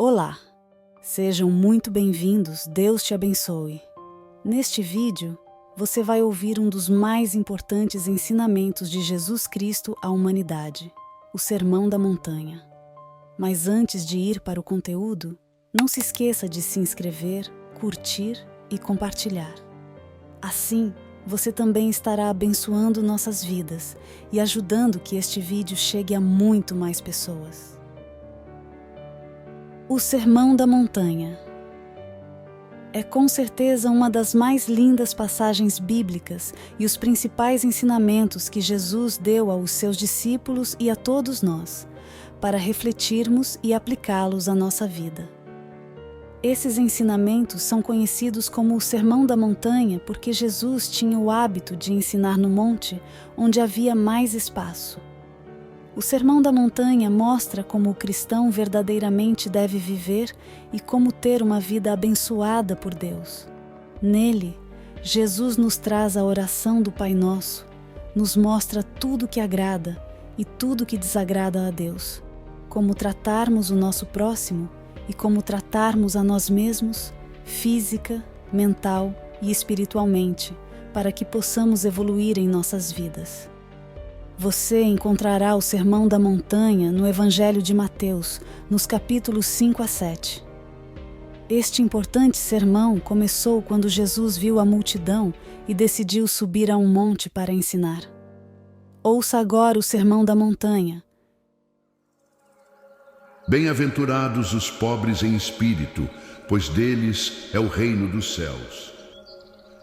Olá, sejam muito bem-vindos, Deus te abençoe. Neste vídeo, você vai ouvir um dos mais importantes ensinamentos de Jesus Cristo à humanidade, o Sermão da Montanha. Mas antes de ir para o conteúdo, não se esqueça de se inscrever, curtir e compartilhar. Assim, você também estará abençoando nossas vidas e ajudando que este vídeo chegue a muito mais pessoas. O Sermão da Montanha é com certeza uma das mais lindas passagens bíblicas e os principais ensinamentos que Jesus deu aos seus discípulos e a todos nós, para refletirmos e aplicá-los à nossa vida. Esses ensinamentos são conhecidos como o Sermão da Montanha porque Jesus tinha o hábito de ensinar no monte onde havia mais espaço. O Sermão da Montanha mostra como o cristão verdadeiramente deve viver e como ter uma vida abençoada por Deus. Nele, Jesus nos traz a oração do Pai Nosso, nos mostra tudo que agrada e tudo que desagrada a Deus, como tratarmos o nosso próximo e como tratarmos a nós mesmos, física, mental e espiritualmente, para que possamos evoluir em nossas vidas. Você encontrará o Sermão da Montanha no Evangelho de Mateus, nos capítulos 5 a 7. Este importante sermão começou quando Jesus viu a multidão e decidiu subir a um monte para ensinar. Ouça agora o Sermão da Montanha. Bem-aventurados os pobres em espírito, pois deles é o reino dos céus.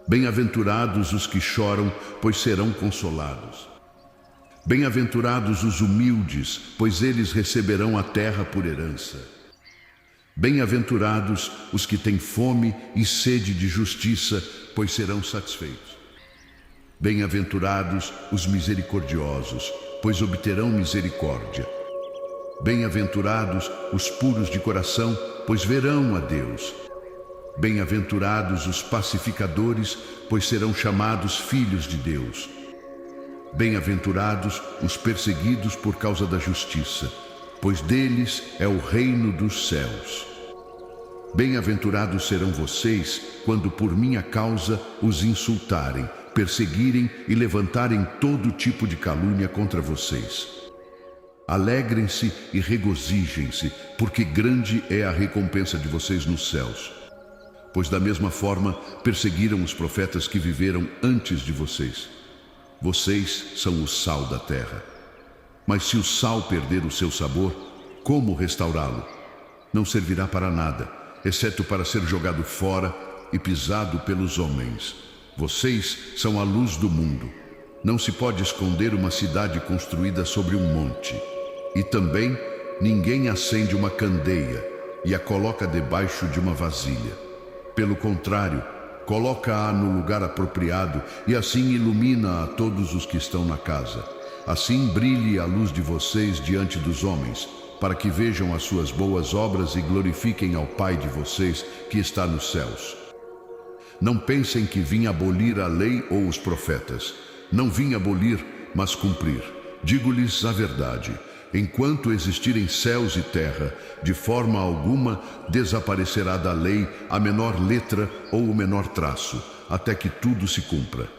Bem-aventurados os que choram, pois serão consolados. Bem-aventurados os humildes, pois eles receberão a terra por herança. Bem-aventurados os que têm fome e sede de justiça, pois serão satisfeitos. Bem-aventurados os misericordiosos, pois obterão misericórdia. Bem-aventurados os puros de coração, pois verão a Deus. Bem-aventurados os pacificadores, pois serão chamados filhos de Deus. Bem-aventurados os perseguidos por causa da justiça, pois deles é o reino dos céus. Bem-aventurados serão vocês quando por minha causa os insultarem, perseguirem e levantarem todo tipo de calúnia contra vocês. Alegrem-se e regozijem-se, porque grande é a recompensa de vocês nos céus. Pois da mesma forma perseguiram os profetas que viveram antes de vocês. Vocês são o sal da terra. Mas se o sal perder o seu sabor, como restaurá-lo? Não servirá para nada, exceto para ser jogado fora e pisado pelos homens. Vocês são a luz do mundo. Não se pode esconder uma cidade construída sobre um monte. E também ninguém acende uma candeia e a coloca debaixo de uma vasilha. Pelo contrário, coloca-a no lugar apropriado e assim ilumina a todos os que estão na casa. Assim brilhe a luz de vocês diante dos homens, para que vejam as suas boas obras e glorifiquem ao Pai de vocês que está nos céus. Não pensem que vim abolir a lei ou os profetas. Não vim abolir, mas cumprir. Digo-lhes a verdade. Enquanto existirem céus e terra, de forma alguma desaparecerá da lei a menor letra ou o menor traço, até que tudo se cumpra.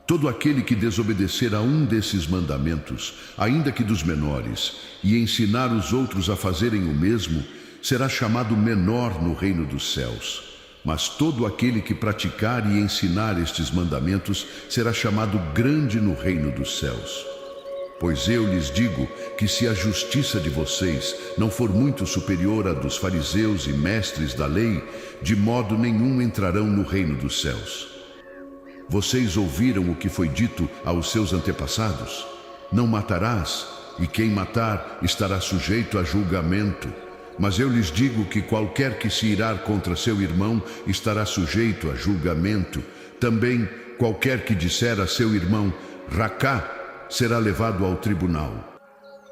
Todo aquele que desobedecer a um desses mandamentos, ainda que dos menores, e ensinar os outros a fazerem o mesmo, será chamado menor no reino dos céus. Mas todo aquele que praticar e ensinar estes mandamentos será chamado grande no reino dos céus. Pois eu lhes digo que se a justiça de vocês não for muito superior à dos fariseus e mestres da lei, de modo nenhum entrarão no reino dos céus. Vocês ouviram o que foi dito aos seus antepassados? Não matarás, e quem matar estará sujeito a julgamento. Mas eu lhes digo que qualquer que se irar contra seu irmão estará sujeito a julgamento. Também qualquer que disser a seu irmão, racá, será levado ao tribunal.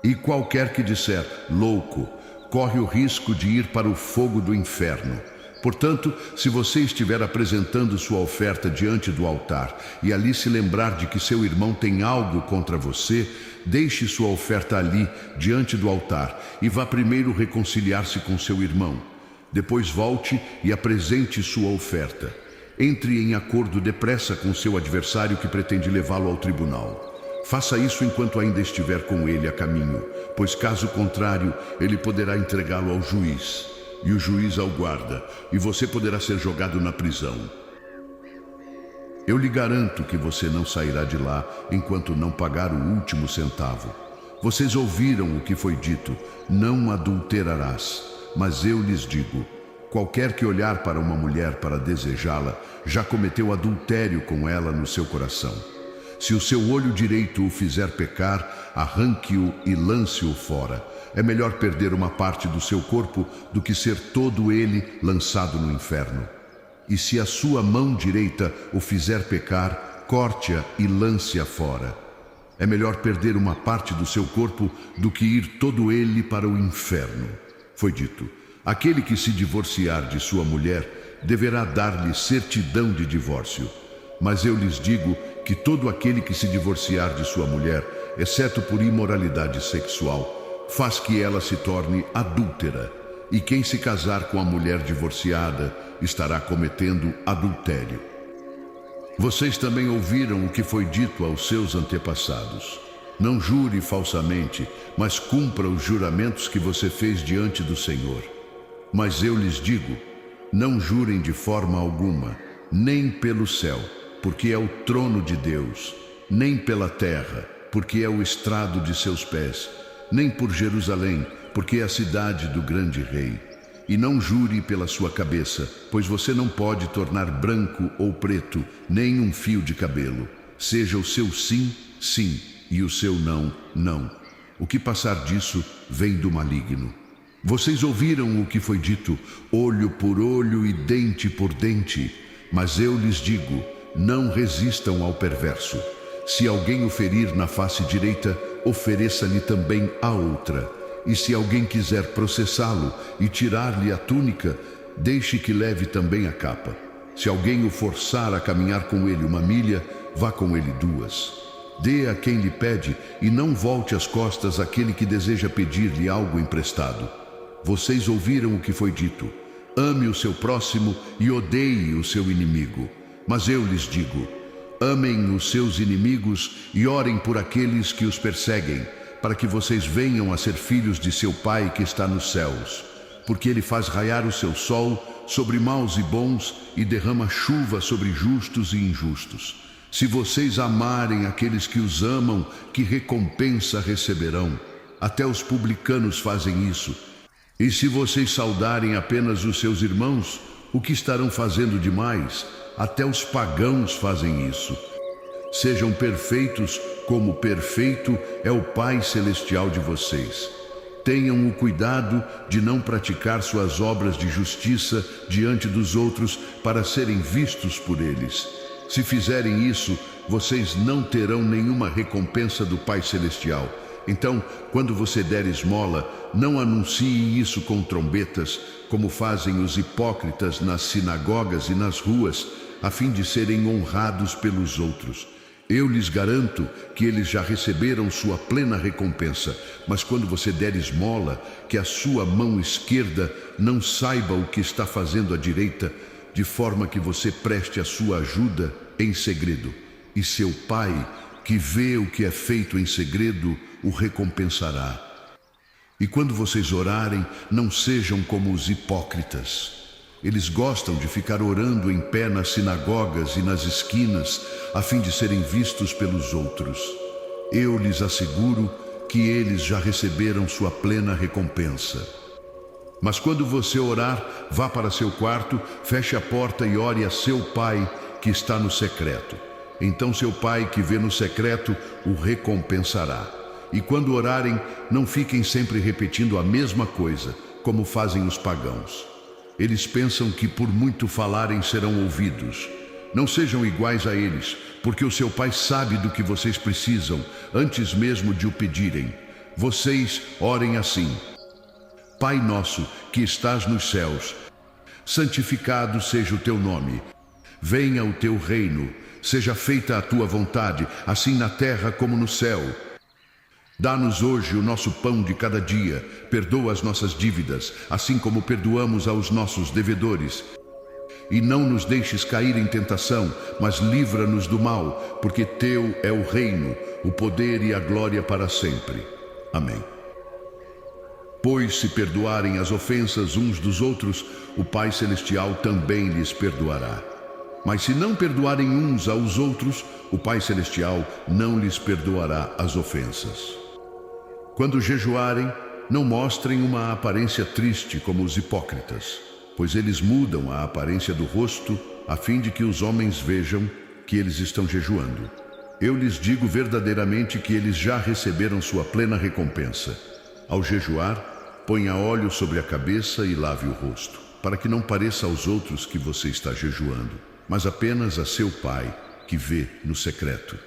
E qualquer que disser, louco, corre o risco de ir para o fogo do inferno. Portanto, se você estiver apresentando sua oferta diante do altar e ali se lembrar de que seu irmão tem algo contra você, deixe sua oferta ali, diante do altar, e vá primeiro reconciliar-se com seu irmão. Depois volte e apresente sua oferta. Entre em acordo depressa com seu adversário que pretende levá-lo ao tribunal. Faça isso enquanto ainda estiver com ele a caminho, pois caso contrário, ele poderá entregá-lo ao juiz, e o juiz ao guarda, e você poderá ser jogado na prisão. Eu lhe garanto que você não sairá de lá enquanto não pagar o último centavo. Vocês ouviram o que foi dito, não adulterarás. Mas eu lhes digo, qualquer que olhar para uma mulher para desejá-la, já cometeu adultério com ela no seu coração. Se o seu olho direito o fizer pecar, arranque-o e lance-o fora. É melhor perder uma parte do seu corpo do que ser todo ele lançado no inferno. E se a sua mão direita o fizer pecar, corte-a e lance-a fora. É melhor perder uma parte do seu corpo do que ir todo ele para o inferno. Foi dito, aquele que se divorciar de sua mulher deverá dar-lhe certidão de divórcio. Mas eu lhes digo que todo aquele que se divorciar de sua mulher, exceto por imoralidade sexual, faz que ela se torne adúltera. E quem se casar com a mulher divorciada estará cometendo adultério. Vocês também ouviram o que foi dito aos seus antepassados. Não jure falsamente, mas cumpra os juramentos que você fez diante do Senhor. Mas eu lhes digo, não jurem de forma alguma, nem pelo céu, porque é o trono de Deus, nem pela terra, porque é o estrado de seus pés, nem por Jerusalém, porque é a cidade do grande rei. E não jure pela sua cabeça, pois você não pode tornar branco ou preto nem um fio de cabelo. Seja o seu sim, sim, e o seu não, não. O que passar disso vem do maligno. Vocês ouviram o que foi dito, olho por olho e dente por dente. Mas eu lhes digo, não resistam ao perverso. Se alguém o ferir na face direita, ofereça-lhe também a outra. E se alguém quiser processá-lo e tirar-lhe a túnica, deixe que leve também a capa. Se alguém o forçar a caminhar com ele 1 milha, vá com ele 2. Dê a quem lhe pede e não volte as costas àquele que deseja pedir-lhe algo emprestado. Vocês ouviram o que foi dito, ame o seu próximo e odeie o seu inimigo. Mas eu lhes digo, amem os seus inimigos e orem por aqueles que os perseguem, para que vocês venham a ser filhos de seu Pai que está nos céus. Porque ele faz raiar o seu sol sobre maus e bons e derrama chuva sobre justos e injustos. Se vocês amarem aqueles que os amam, que recompensa receberão? Até os publicanos fazem isso. E se vocês saudarem apenas os seus irmãos, o que estarão fazendo demais? Até os pagãos fazem isso. Sejam perfeitos, como perfeito é o Pai Celestial de vocês. Tenham o cuidado de não praticar suas obras de justiça diante dos outros para serem vistos por eles. Se fizerem isso, vocês não terão nenhuma recompensa do Pai Celestial. Então, quando você der esmola, não anuncie isso com trombetas, como fazem os hipócritas nas sinagogas e nas ruas, a fim de serem honrados pelos outros. Eu lhes garanto que eles já receberam sua plena recompensa. Mas quando você der esmola, que a sua mão esquerda não saiba o que está fazendo a direita, de forma que você preste a sua ajuda em segredo. E seu Pai, que vê o que é feito em segredo, o recompensará. E quando vocês orarem, não sejam como os hipócritas. Eles gostam de ficar orando em pé nas sinagogas e nas esquinas, a fim de serem vistos pelos outros. Eu lhes asseguro que eles já receberam sua plena recompensa. Mas quando você orar, vá para seu quarto, feche a porta e ore a seu Pai que está no secreto. Então seu Pai que vê no secreto o recompensará. E quando orarem, não fiquem sempre repetindo a mesma coisa, como fazem os pagãos. Eles pensam que por muito falarem serão ouvidos. Não sejam iguais a eles, porque o seu Pai sabe do que vocês precisam, antes mesmo de o pedirem. Vocês orem assim: Pai nosso que estás nos céus, Santificado seja o teu nome. Venha o teu reino. Seja feita a tua vontade, assim na terra como no céu. Dá-nos hoje o nosso pão de cada dia. Perdoa as nossas dívidas, assim como perdoamos aos nossos devedores. E não nos deixes cair em tentação, mas livra-nos do mal, porque teu é o reino, o poder e a glória para sempre. Amém. Pois se perdoarem as ofensas uns dos outros, o Pai Celestial também lhes perdoará. Mas se não perdoarem uns aos outros, o Pai Celestial não lhes perdoará as ofensas. Quando jejuarem, não mostrem uma aparência triste como os hipócritas, pois eles mudam a aparência do rosto a fim de que os homens vejam que eles estão jejuando. Eu lhes digo verdadeiramente que eles já receberam sua plena recompensa. Ao jejuar, ponha óleo sobre a cabeça e lave o rosto, para que não pareça aos outros que você está jejuando, mas apenas a seu Pai, que vê no secreto.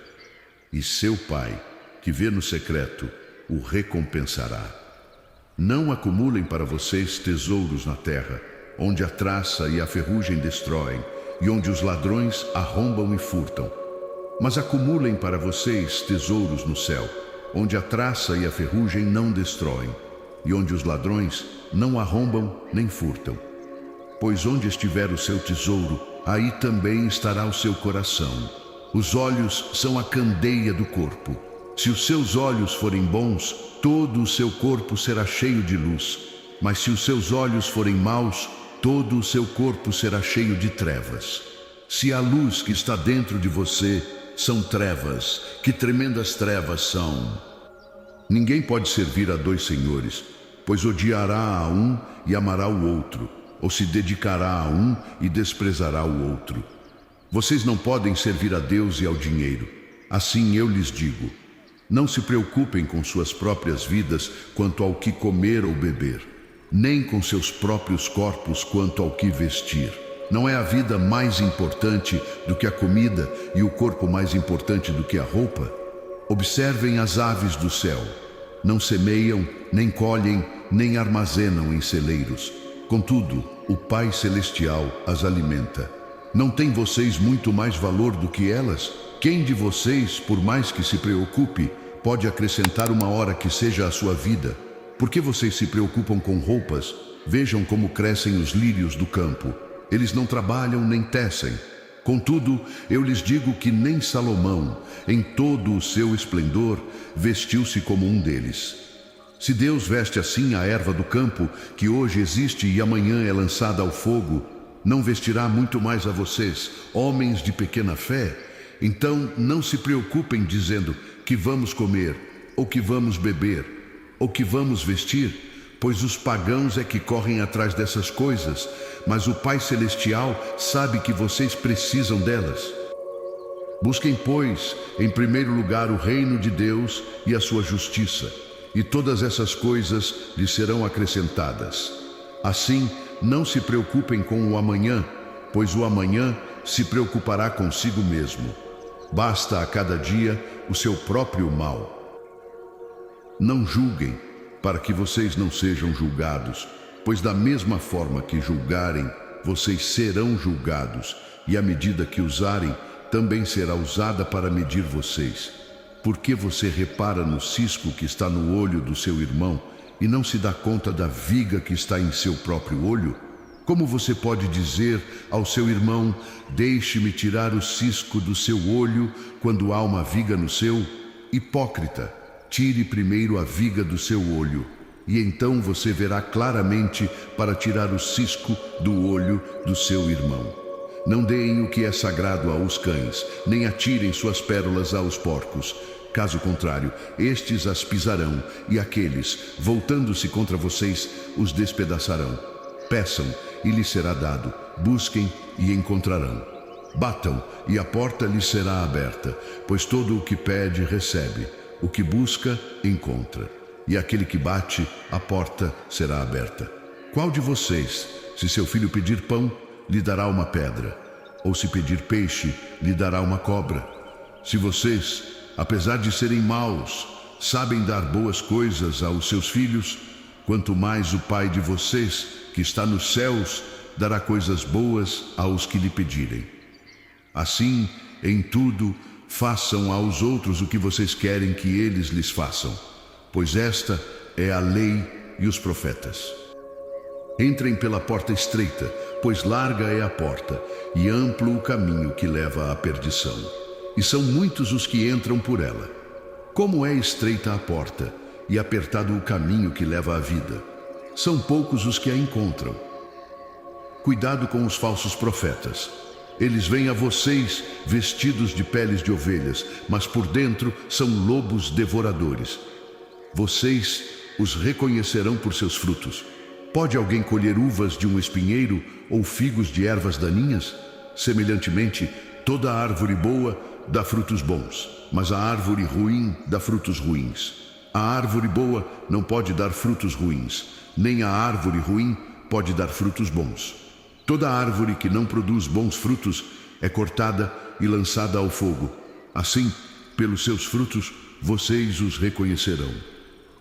E seu Pai, que vê no secreto, o recompensará. Não acumulem para vocês tesouros na terra, onde a traça e a ferrugem destroem, e onde os ladrões arrombam e furtam. Mas acumulem para vocês tesouros no céu, onde a traça e a ferrugem não destroem, e onde os ladrões não arrombam nem furtam. Pois onde estiver o seu tesouro, aí também estará o seu coração. Os olhos são a candeia do corpo. Se os seus olhos forem bons, todo o seu corpo será cheio de luz. Mas se os seus olhos forem maus, todo o seu corpo será cheio de trevas. Se a luz que está dentro de você são trevas, que tremendas trevas são! Ninguém pode servir a dois senhores, pois odiará a um e amará o outro, ou se dedicará a um e desprezará o outro. Vocês não podem servir a Deus e ao dinheiro. Assim eu lhes digo: não se preocupem com suas próprias vidas quanto ao que comer ou beber, nem com seus próprios corpos quanto ao que vestir. Não é a vida mais importante do que a comida e o corpo mais importante do que a roupa? Observem as aves do céu. Não semeiam, nem colhem, nem armazenam em celeiros. Contudo, o Pai Celestial as alimenta. Não têm vocês muito mais valor do que elas? Quem de vocês, por mais que se preocupe, pode acrescentar uma hora que seja a sua vida? Por que vocês se preocupam com roupas? Vejam como crescem os lírios do campo. Eles não trabalham nem tecem. Contudo, eu lhes digo que nem Salomão, em todo o seu esplendor, vestiu-se como um deles. Se Deus veste assim a erva do campo, que hoje existe e amanhã é lançada ao fogo, não vestirá muito mais a vocês, homens de pequena fé? Então não se preocupem dizendo que vamos comer, ou que vamos beber, ou que vamos vestir, pois os pagãos é que correm atrás dessas coisas, mas o Pai Celestial sabe que vocês precisam delas. Busquem, pois, em primeiro lugar o reino de Deus e a sua justiça, e todas essas coisas lhes serão acrescentadas. Assim, não se preocupem com o amanhã, pois o amanhã se preocupará consigo mesmo. Basta a cada dia o seu próprio mal. Não julguem, para que vocês não sejam julgados, pois da mesma forma que julgarem, vocês serão julgados, e a medida que usarem também será usada para medir vocês. Por que você repara no cisco que está no olho do seu irmão e não se dá conta da viga que está em seu próprio olho? Como você pode dizer ao seu irmão: deixe-me tirar o cisco do seu olho, quando há uma viga no seu? Hipócrita, tire primeiro a viga do seu olho, e então você verá claramente para tirar o cisco do olho do seu irmão. Não deem o que é sagrado aos cães, nem atirem suas pérolas aos porcos. Caso contrário, estes as pisarão, e aqueles, voltando-se contra vocês, os despedaçarão. Peçam, e lhes será dado. Busquem, e encontrarão. Batam, e a porta lhes será aberta, pois todo o que pede, recebe. O que busca, encontra. E aquele que bate, a porta será aberta. Qual de vocês, se seu filho pedir pão, lhe dará uma pedra? Ou se pedir peixe, lhe dará uma cobra? Se vocês, apesar de serem maus, sabem dar boas coisas aos seus filhos, quanto mais o Pai de vocês, que está nos céus, dará coisas boas aos que lhe pedirem. Assim, em tudo, façam aos outros o que vocês querem que eles lhes façam, pois esta é a lei e os profetas. Entrem pela porta estreita, pois larga é a porta, e amplo o caminho que leva à perdição, e são muitos os que entram por ela. Como é estreita a porta, e apertado o caminho que leva à vida, são poucos os que a encontram. Cuidado com os falsos profetas. Eles vêm a vocês vestidos de peles de ovelhas, mas por dentro são lobos devoradores. Vocês os reconhecerão por seus frutos. Pode alguém colher uvas de um espinheiro ou figos de ervas daninhas? Semelhantemente, toda árvore boa dá frutos bons, mas a árvore ruim dá frutos ruins. A árvore boa não pode dar frutos ruins, nem a árvore ruim pode dar frutos bons. Toda árvore que não produz bons frutos é cortada e lançada ao fogo. Assim, pelos seus frutos, vocês os reconhecerão.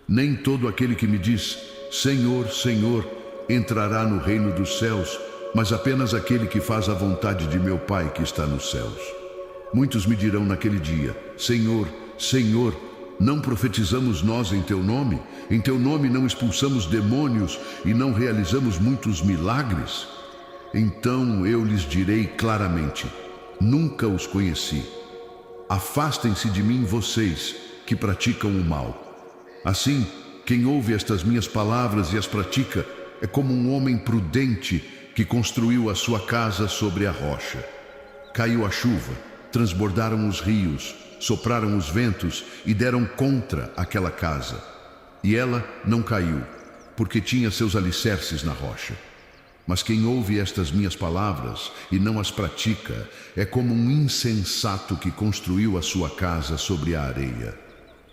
Nem todo aquele que me diz, Senhor, Senhor, entrará no reino dos céus, mas apenas aquele que faz a vontade de meu Pai que está nos céus. Muitos me dirão naquele dia, Senhor, Senhor, não profetizamos nós em teu nome? Em teu nome não expulsamos demônios e não realizamos muitos milagres? Então eu lhes direi claramente, nunca os conheci. Afastem-se de mim vocês que praticam o mal. Assim, quem ouve estas minhas palavras e as pratica é como um homem prudente que construiu a sua casa sobre a rocha. Caiu a chuva, transbordaram os rios, sopraram os ventos e deram contra aquela casa. E ela não caiu, porque tinha seus alicerces na rocha. Mas quem ouve estas minhas palavras e não as pratica é como um insensato que construiu a sua casa sobre a areia.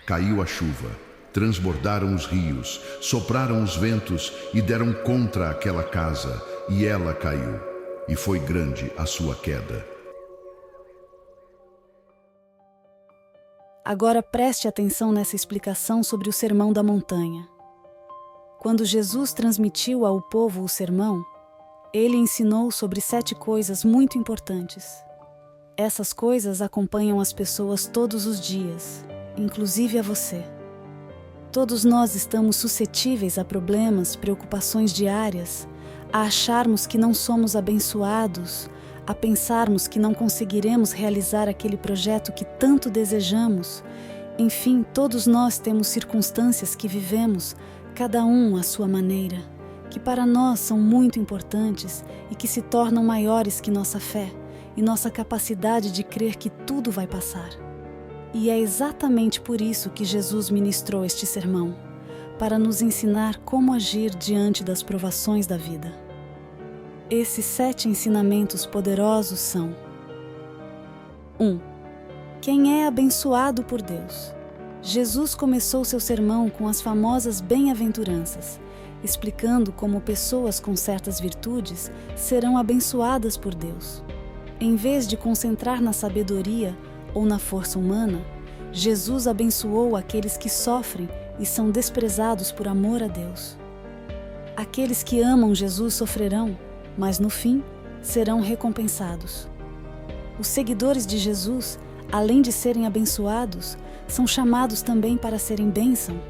Caiu a chuva, transbordaram os rios, sopraram os ventos e deram contra aquela casa, e ela caiu, e foi grande a sua queda. Agora preste atenção nessa explicação sobre o Sermão da Montanha. Quando Jesus transmitiu ao povo o sermão, ele ensinou sobre 7 coisas muito importantes. Essas coisas acompanham as pessoas todos os dias, inclusive a você. Todos nós estamos suscetíveis a problemas, preocupações diárias, a acharmos que não somos abençoados, a pensarmos que não conseguiremos realizar aquele projeto que tanto desejamos. Enfim, todos nós temos circunstâncias que vivemos, cada um à sua maneira, que para nós são muito importantes e que se tornam maiores que nossa fé e nossa capacidade de crer que tudo vai passar. E é exatamente por isso que Jesus ministrou este sermão, para nos ensinar como agir diante das provações da vida. Esses 7 ensinamentos poderosos são: 1. Quem é abençoado por Deus? Jesus começou seu sermão com as famosas bem-aventuranças, explicando como pessoas com certas virtudes serão abençoadas por Deus. Em vez de concentrar na sabedoria ou na força humana, Jesus abençoou aqueles que sofrem e são desprezados por amor a Deus. Aqueles que amam Jesus sofrerão, mas no fim serão recompensados. Os seguidores de Jesus, além de serem abençoados, são chamados também para serem bênção.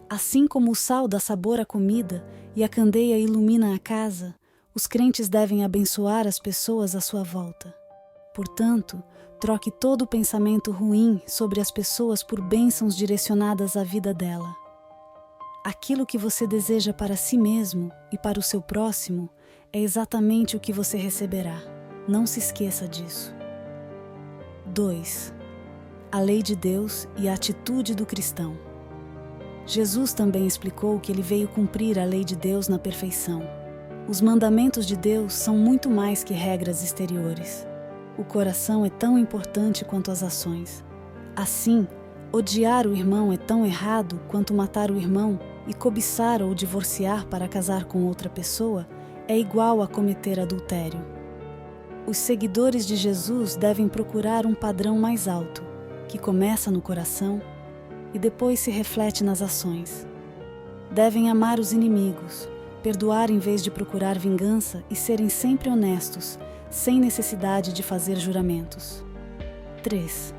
Assim como o sal dá sabor à comida e a candeia ilumina a casa, os crentes devem abençoar as pessoas à sua volta. Portanto, troque todo o pensamento ruim sobre as pessoas por bênçãos direcionadas à vida dela. Aquilo que você deseja para si mesmo e para o seu próximo é exatamente o que você receberá. Não se esqueça disso. 2. A lei de Deus e a atitude do cristão. Jesus também explicou que ele veio cumprir a lei de Deus na perfeição. Os mandamentos de Deus são muito mais que regras exteriores. O coração é tão importante quanto as ações. Assim, odiar o irmão é tão errado quanto matar o irmão, e cobiçar ou divorciar para casar com outra pessoa é igual a cometer adultério. Os seguidores de Jesus devem procurar um padrão mais alto, que começa no coração e depois se reflete nas ações. Devem amar os inimigos, perdoar em vez de procurar vingança e serem sempre honestos, sem necessidade de fazer juramentos. 3.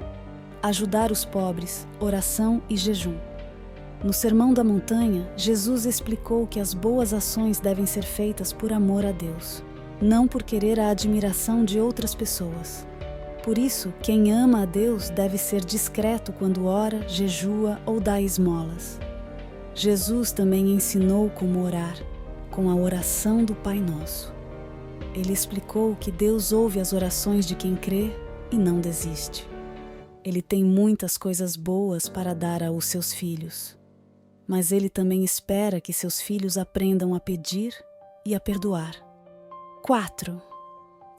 Ajudar os pobres, oração e jejum. No Sermão da Montanha, Jesus explicou que as boas ações devem ser feitas por amor a Deus, não por querer a admiração de outras pessoas. Por isso, quem ama a Deus deve ser discreto quando ora, jejua ou dá esmolas. Jesus também ensinou como orar, com a oração do Pai Nosso. Ele explicou que Deus ouve as orações de quem crê e não desiste. Ele tem muitas coisas boas para dar aos seus filhos, mas Ele também espera que seus filhos aprendam a pedir e a perdoar. 4.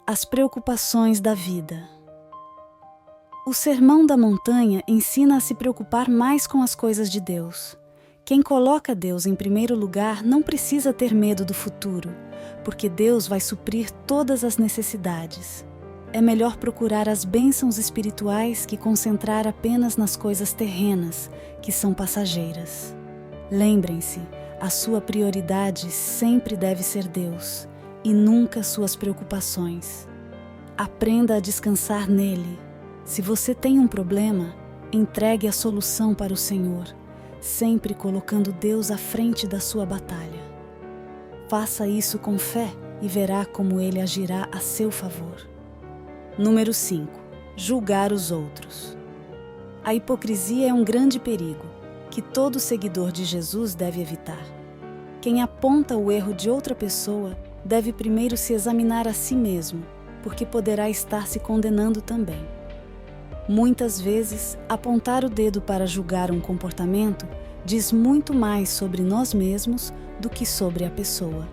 As preocupações da vida. O Sermão da Montanha ensina a se preocupar mais com as coisas de Deus. Quem coloca Deus em primeiro lugar não precisa ter medo do futuro, porque Deus vai suprir todas as necessidades. É melhor procurar as bênçãos espirituais que concentrar apenas nas coisas terrenas, que são passageiras. Lembrem-se, a sua prioridade sempre deve ser Deus, e nunca suas preocupações. Aprenda a descansar nele. Se você tem um problema, entregue a solução para o Senhor, sempre colocando Deus à frente da sua batalha. Faça isso com fé e verá como Ele agirá a seu favor. Número 5. Julgar os outros. A hipocrisia é um grande perigo, que todo seguidor de Jesus deve evitar. Quem aponta o erro de outra pessoa deve primeiro se examinar a si mesmo, porque poderá estar se condenando também. Muitas vezes, apontar o dedo para julgar um comportamento diz muito mais sobre nós mesmos do que sobre a pessoa.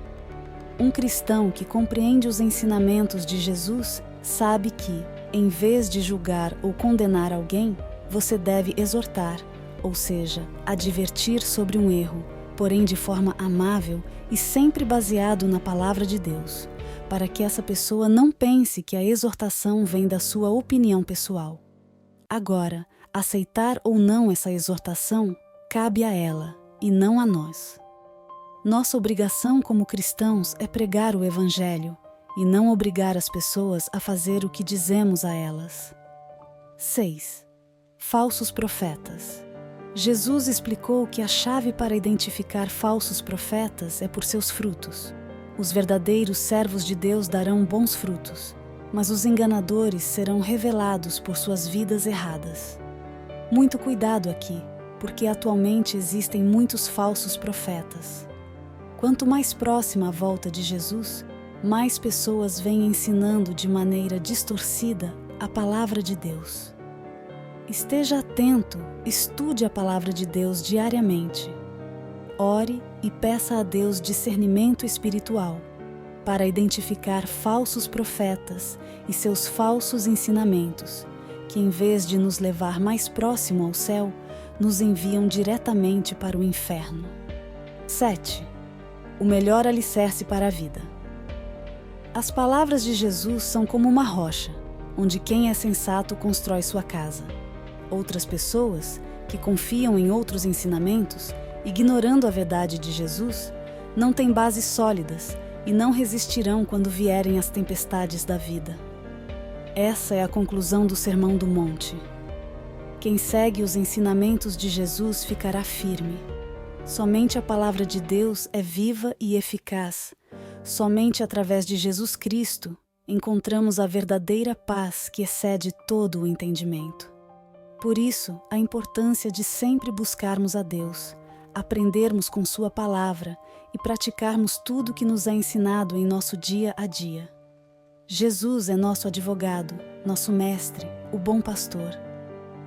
Um cristão que compreende os ensinamentos de Jesus sabe que, em vez de julgar ou condenar alguém, você deve exortar, ou seja, advertir sobre um erro, porém de forma amável e sempre baseado na palavra de Deus, para que essa pessoa não pense que a exortação vem da sua opinião pessoal. Agora, aceitar ou não essa exortação cabe a ela e não a nós. Nossa obrigação como cristãos é pregar o Evangelho e não obrigar as pessoas a fazer o que dizemos a elas. 6. Falsos profetas. Jesus explicou que a chave para identificar falsos profetas é por seus frutos. Os verdadeiros servos de Deus darão bons frutos, mas os enganadores serão revelados por suas vidas erradas. Muito cuidado aqui, porque atualmente existem muitos falsos profetas. Quanto mais próxima a volta de Jesus, mais pessoas vêm ensinando de maneira distorcida a palavra de Deus. Esteja atento, estude a palavra de Deus diariamente. Ore e peça a Deus discernimento espiritual para identificar falsos profetas e seus falsos ensinamentos, que em vez de nos levar mais próximo ao céu, nos enviam diretamente para o inferno. 7. O melhor alicerce para a vida. As palavras de Jesus são como uma rocha, onde quem é sensato constrói sua casa. Outras pessoas, que confiam em outros ensinamentos, ignorando a verdade de Jesus, não têm bases sólidas e não resistirão quando vierem as tempestades da vida. Essa é a conclusão do Sermão do Monte. Quem segue os ensinamentos de Jesus ficará firme. Somente a palavra de Deus é viva e eficaz. Somente através de Jesus Cristo encontramos a verdadeira paz que excede todo o entendimento. Por isso, a importância de sempre buscarmos a Deus, aprendermos com Sua palavra e praticarmos tudo que nos é ensinado em nosso dia a dia. Jesus é nosso advogado, nosso mestre, o bom pastor.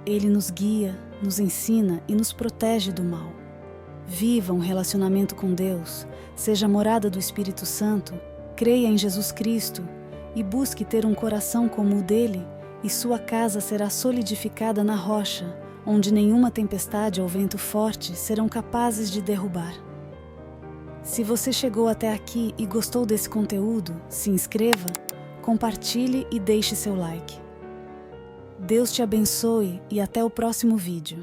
Ele nos guia, nos ensina e nos protege do mal. Viva um relacionamento com Deus, seja morada do Espírito Santo, creia em Jesus Cristo e busque ter um coração como o dele, e sua casa será solidificada na rocha, onde nenhuma tempestade ou vento forte serão capazes de derrubar. Se você chegou até aqui e gostou desse conteúdo, se inscreva, compartilhe e deixe seu like. Deus te abençoe e até o próximo vídeo.